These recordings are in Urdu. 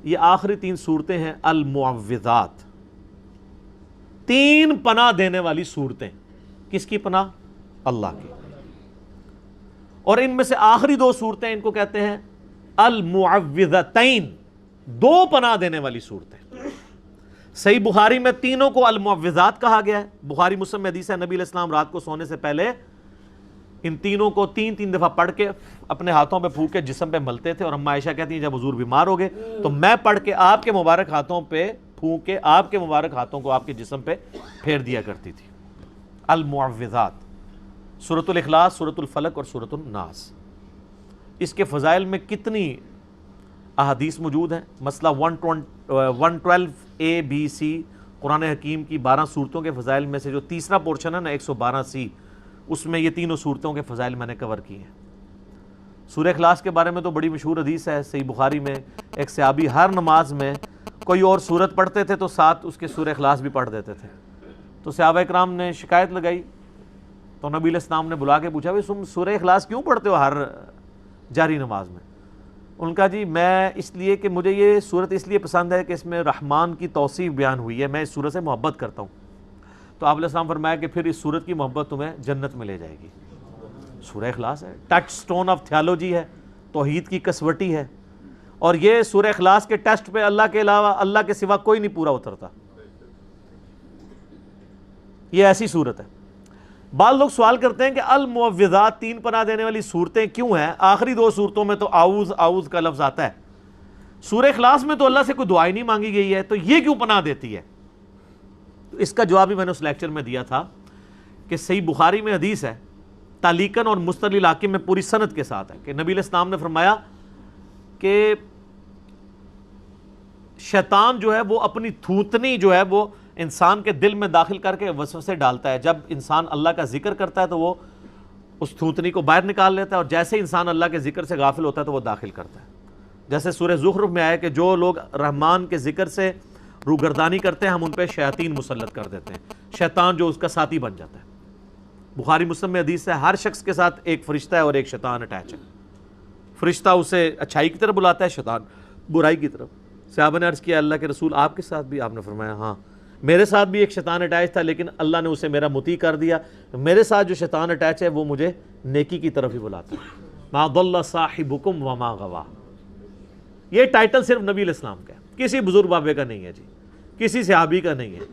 یہ آخری 3 صورتیں ہیں المعوذات، 3 پناہ دینے والی صورتیں۔ کس کی پناہ؟ اللہ کی۔ اور ان میں سے آخری 2 صورتیں ان کو کہتے ہیں المعوذتین، 2 پناہ دینے والی صورتیں۔ صحیح بخاری میں تینوں کو المعوذات کہا گیا ہے۔ بخاری مسلم میں حدیث ہے نبی علیہ السلام رات کو سونے سے پہلے ان تینوں کو 3 دفعہ پڑھ کے اپنے ہاتھوں پہ پھونک کے جسم پہ ملتے تھے، اور اما عائشہ کہتی ہیں جب حضور بیمار ہو گئے تو میں پڑھ کے آپ کے مبارک ہاتھوں پہ پھونک کے آپ کے مبارک ہاتھوں کو آپ کے جسم پہ پھیر دیا کرتی تھی۔ المعوذات، سورۃ الاخلاص، سورۃ الفلق اور سورۃ الناس۔ اس کے فضائل میں کتنی احادیث موجود ہیں، مسئلہ 112A-B-C قرآن حکیم کی 12 صورتوں کے فضائل میں سے جو تیسرا پورشن ہے نا 112C، اس میں یہ تینوں صورتوں کے فضائل میں نے کور کیے ہیں۔ سورہ اخلاص کے بارے میں تو بڑی مشہور حدیث ہے، صحیح بخاری میں ایک صحابی ہر نماز میں کوئی اور سورت پڑھتے تھے تو ساتھ اس کے سورہ اخلاص بھی پڑھ دیتے تھے۔ تو صحابہ اکرام نے شکایت لگائی تو نبی علیہ السلام نے بلا کے پوچھا بھئی تم سورہ اخلاص کیوں پڑھتے ہو ہر جاری نماز میں؟ ان کا جی میں اس لیے کہ مجھے یہ سورت اس لیے پسند ہے کہ اس میں رحمان کی توصیف بیان ہوئی ہے، میں اس سورت سے محبت کرتا ہوں۔ تو آپ علیہ السلام فرمایا کہ پھر اس سورت کی محبت تمہیں جنت میں لے جائے گی۔ سورہ اخلاص ہے، ٹچ سٹون آف تھیالوجی ہے، توحید کی کسوٹی ہے، اور یہ سورہ اخلاص کے ٹیسٹ پہ اللہ کے علاوہ اللہ کے سوا کوئی نہیں پورا اترتا۔ یہ ایسی صورت ہے۔ بعض لوگ سوال کرتے ہیں کہ المعوذات 3 پناہ دینے والی صورتیں کیوں ہیں؟ آخری 2 صورتوں میں تو اعوذ اعوذ کا لفظ آتا ہے، سورہ اخلاص میں تو اللہ سے کوئی دعا ہی نہیں مانگی گئی ہے، تو یہ کیوں پناہ دیتی ہے؟ اس کا جواب بھی میں نے اس لیکچر میں دیا تھا کہ صحیح بخاری میں حدیث ہے تعلیقاً اور مستدل حاکم میں پوری سند کے ساتھ ہے کہ نبی علیہ السلام نے فرمایا کہ شیطان جو ہے وہ اپنی تھوتنی جو ہے وہ انسان کے دل میں داخل کر کے وسوسے ڈالتا ہے۔ جب انسان اللہ کا ذکر کرتا ہے تو وہ اس تھوتنی کو باہر نکال لیتا ہے، اور جیسے انسان اللہ کے ذکر سے غافل ہوتا ہے تو وہ داخل کرتا ہے۔ جیسے سورہ زخرف میں آیا کہ جو لوگ رحمان کے ذکر سے روگردانی کرتے ہیں ہم ان پہ شیاطین مسلط کر دیتے ہیں، شیطان جو اس کا ساتھی بن جاتا ہے۔ بخاری مسلم میں حدیث ہے ہر شخص کے ساتھ ایک فرشتہ ہے اور ایک شیطان اٹیچ ہے۔ فرشتہ اسے اچھائی کی طرف بلاتا ہے، شیطان برائی کی طرف۔ صحابہ نے عرض کیا اللہ کے رسول آپ کے ساتھ بھی؟ آپ نے فرمایا ہاں، میرے ساتھ بھی ایک شیطان اٹیچ تھا لیکن اللہ نے اسے میرا مطیع کر دیا، میرے ساتھ جو شیطان اٹیچ ہے وہ مجھے نیکی کی طرف ہی بلاتا ہے۔ ما ضل صاحبکم وما غوا، یہ ٹائٹل صرف نبی علیہ السلام کا ہے، کسی بزرگ بابے کا نہیں ہے جی، کسی صحابی کا نہیں ہے،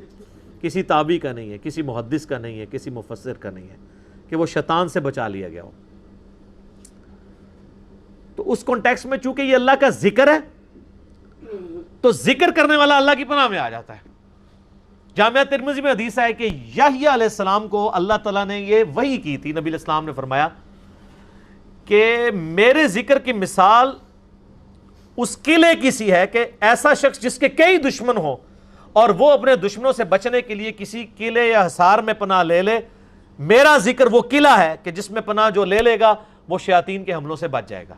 کسی تابعی کا نہیں ہے، کسی محدث کا نہیں ہے، کسی مفسر کا نہیں ہے کہ وہ شیطان سے بچا لیا گیا ہو۔ تو اس کانٹیکسٹ میں چونکہ یہ اللہ کا ذکر ہے تو ذکر کرنے والا اللہ کی پناہ میں آ جاتا ہے۔ جامعہ ترمذی میں حدیث ہے کہ یحییٰ علیہ السلام کو اللہ تعالیٰ نے یہ وحی کی تھی، نبی علیہ السلام نے فرمایا کہ میرے ذکر کی مثال اس قلعے کی سی ہے کہ ایسا شخص جس کے کئی دشمن ہوں اور وہ اپنے دشمنوں سے بچنے کے لیے کسی قلعے یا حصار میں پناہ لے لے، میرا ذکر وہ قلعہ ہے کہ جس میں پناہ جو لے لے گا وہ شیاطین کے حملوں سے بچ جائے گا۔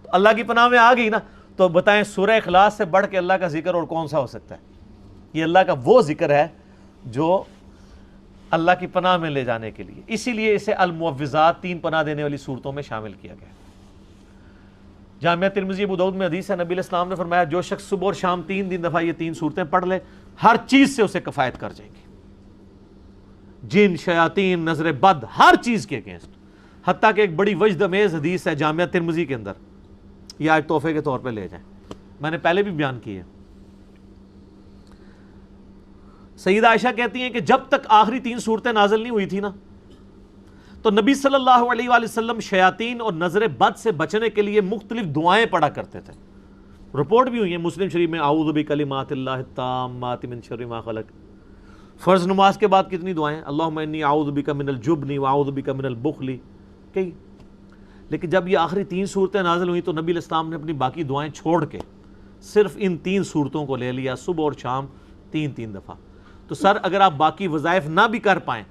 تو اللہ کی پناہ میں آ گئی نا، تو بتائیں سورہ اخلاص سے بڑھ کے اللہ کا ذکر اور کون سا ہو سکتا ہے؟ یہ اللہ کا وہ ذکر ہے جو اللہ کی پناہ میں لے جانے کے لیے، اسی لیے اسے المعوذات 3 پناہ دینے والی صورتوں میں شامل کیا گیا۔ جامعہ ترمذی ابو داؤد میں حدیث ہے نبی علیہ السلام نے فرمایا جو شخص صبح اور شام 3 دفعہ یہ 3 صورتیں پڑھ لے ہر چیز سے اسے کفایت کر جائیں گی، جن، شیاطین، نظر بد، ہر چیز کے اگینسٹ۔ حتیٰ کہ ایک بڑی وجد امیز حدیث ہے جامعہ ترمذی کے اندر، یہ آج تحفے کے طور پہ لے جائیں، میں نے پہلے بھی بیان کی ہے۔ سیدہ عائشہ کہتی ہیں کہ جب تک آخری 3 صورتیں نازل نہیں ہوئی تھی نا تو نبی صلی اللہ علیہ وآلہ وسلم شیاطین اور نظر بد سے بچنے کے لیے مختلف دعائیں پڑھا کرتے تھے۔ رپورٹ بھی ہوئی ہے مسلم شریف میں، اعوذ بکلمات اللہ التامات من شر ما خلق۔ فرض نماز کے بعد کتنی دعائیں، اللہم انی اعوذ بک من الجبن واعوذ بک من البخل، کئی۔ لیکن جب یہ آخری 3 صورتیں نازل ہوئی تو نبی علیہ السلام نے اپنی باقی دعائیں چھوڑ کے صرف ان 3 صورتوں کو لے لیا، صبح اور شام 3 دفعہ۔ تو سر اگر آپ باقی وظائف نہ بھی کر پائیں،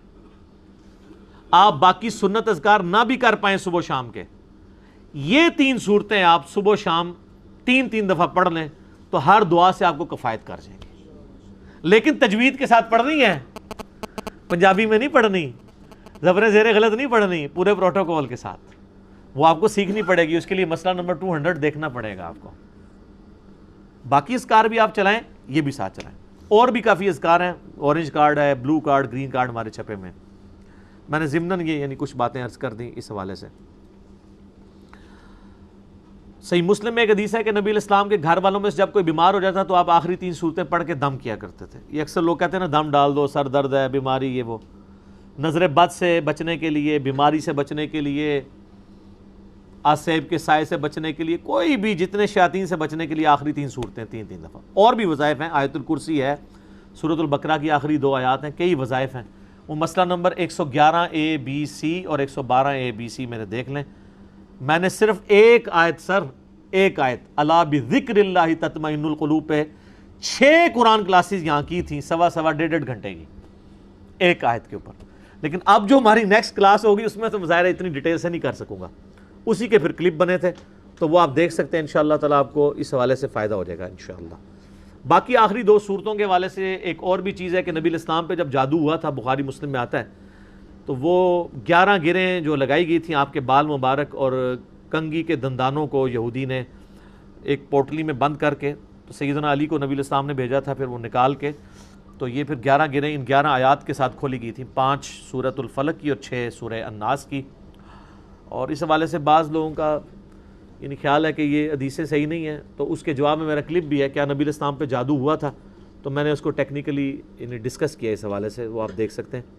آپ باقی سنت اذکار نہ بھی کر پائیں صبح و شام کے، یہ 3 صورتیں آپ صبح و شام 3 دفعہ پڑھ لیں تو ہر دعا سے آپ کو کفایت کر جائیں گے۔ لیکن تجوید کے ساتھ پڑھنی ہے، پنجابی میں نہیں پڑھنی، زبر زیر غلط نہیں پڑھنی، پورے پروٹوکول کے ساتھ، وہ آپ کو سیکھنی پڑے گی۔ اس کے لیے مسئلہ نمبر 200 دیکھنا پڑے گا آپ کو۔ باقی اذکار بھی آپ چلائیں، یہ بھی ساتھ چلائیں. اور بھی کافی اذکار ہیں، اورنج کارڈ ہے، بلو کارڈ، گرین کارڈ ہمارے چھپے میں. میں نے ضمناً یہ یعنی کچھ باتیں عرض کر دیں اس حوالے سے. صحیح مسلم میں ایک حدیث ہے کہ نبی علیہ السلام کے گھر والوں میں سے جب کوئی بیمار ہو جاتا تو آپ آخری 3 صورتیں پڑھ کے دم کیا کرتے تھے. یہ اکثر لوگ کہتے ہیں نا دم ڈال دو، سر درد ہے، بیماری، یہ وہ. نظر بد سے بچنے کے لیے، بیماری سے بچنے کے لیے، آسیب کے سائے سے بچنے کے لیے، کوئی بھی جتنے شیاطین سے بچنے کے لیے آخری 3 صورتیں 3 دفعہ. اور بھی وظائف ہیں، آیت الکرسی ہے، سورۃ البقرہ کی آخری 2 آیات ہیں، کئی وظائف ہیں. وہ مسئلہ نمبر 111A B C اور 112A B C میرے دیکھ لیں. میں نے صرف ایک آیت الا بذکر اللہ تطمئن القلوب پہ 6 قرآن کلاسز یہاں کی تھیں، 1.5 گھنٹے کی ایک آیت کے اوپر. لیکن اب جو ہماری نیکسٹ کلاس ہوگی اس میں تو ظاہر اتنی ڈیٹیل سے نہیں کر سکوں گا. اسی کے پھر کلپ بنے تھے تو وہ آپ دیکھ سکتے ہیں. انشاءاللہ تعالیٰ آپ کو اس حوالے سے فائدہ ہو جائے گا انشاءاللہ. باقی آخری 2 صورتوں کے حوالے سے ایک اور بھی چیز ہے کہ نبی علیہ السلام پہ جب جادو ہوا تھا، بخاری مسلم میں آتا ہے، تو وہ 11 گریں جو لگائی گئی تھیں آپ کے بال مبارک اور کنگھی کے دندانوں کو یہودی نے ایک پوٹلی میں بند کر کے، تو سیدنا علی کو نبی علیہ السلام نے بھیجا تھا، پھر وہ نکال کے تو یہ پھر 11 گریں ان 11 آیات کے ساتھ کھولی گئی تھیں، 5 سورۃ الفلق کی اور 6 سورہ الناس کی. اور اس حوالے سے بعض لوگوں کا یعنی خیال ہے کہ یہ حدیثیں صحیح نہیں ہیں، تو اس کے جواب میں میرا کلپ بھی ہے، کیا نبی علیہ السلام پہ جادو ہوا تھا، تو میں نے اس کو ٹیکنیکلی یعنی ڈسکس کیا اس حوالے سے، وہ آپ دیکھ سکتے ہیں.